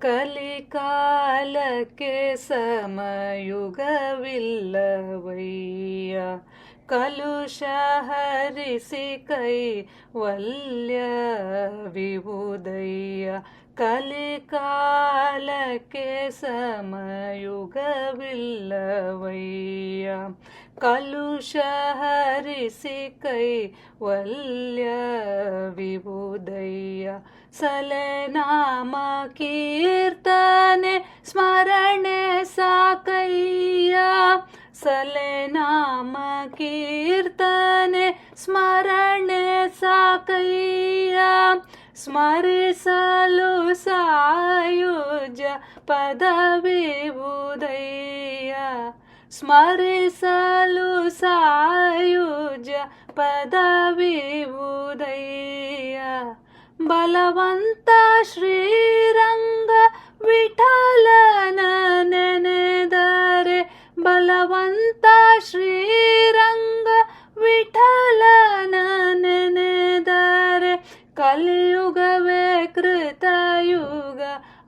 ಕಲಿಕಾಲಕ್ಕೆ ಸಮಯುಗವಿಲ್ಲವಯ್ಯ. ಕಲುಷ ಹರಿಸಿ ಕೈವಲ್ಯವಿವುದಯ್ಯ. ಕಲಿಕಾಲಕ್ಕೆ ಸಮಯುಗವಿಲ್ಲವಯ್ಯ. ಕಲುಷ ಹರಿಸಿ ಕೈವಲ್ಯವಿವುದಯ್ಯ. ಸಲೆನಾಮ ಕೀರ್ತನೆ ಸ್ಮರಣೆ ಸಾಕಯ್ಯ. ಸಲೆನಾಮ ಕೀರ್ತನೆ ಸ್ಮರಣೆ ಸಾಕಯ್ಯ. ಸ್ಮರಿಸಲು ಸಾಯುಜ್ಯ ಪದವಿವುದಯ್ಯ. ಸ್ಮರಿಸಲು ಸಾಯುಜ್ಯ ಪದವಿವುದಯ್ಯ. ಬಲವಂತ ಶ್ರೀರಂಗ ವಿಠಲನ ನೆನೆದರೆ. ಬಲವಂತ ಶ್ರೀರಂಗ ವಿಠಲನ ನೆನೆದರೆ. ಕಲಿಯುಗವೇ ಕೃತಯುಗ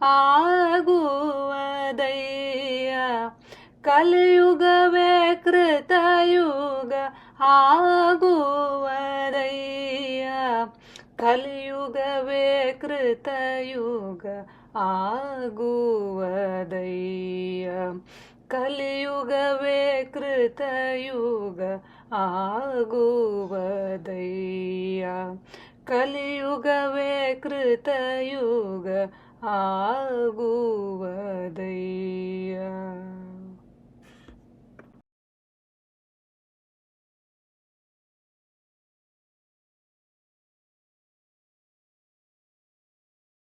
ಆಗುವದಯ್ಯ. ಕಲಿಯುಗವೇ ಕೃತಯುಗ ಆಗುವದಯ್ಯ. ಕಲಿಯುಗವೇ ಕೃತಯುಗ ಆಗುವದಯ್ಯ. ಕಲಿಯುಗವೇ ಕೃತಯುಗ ಆಗುವದಯ್ಯ. ಕಲಿಯುಗವೇ ಕೃತಯುಗ ಆಗುವದಯ್ಯ.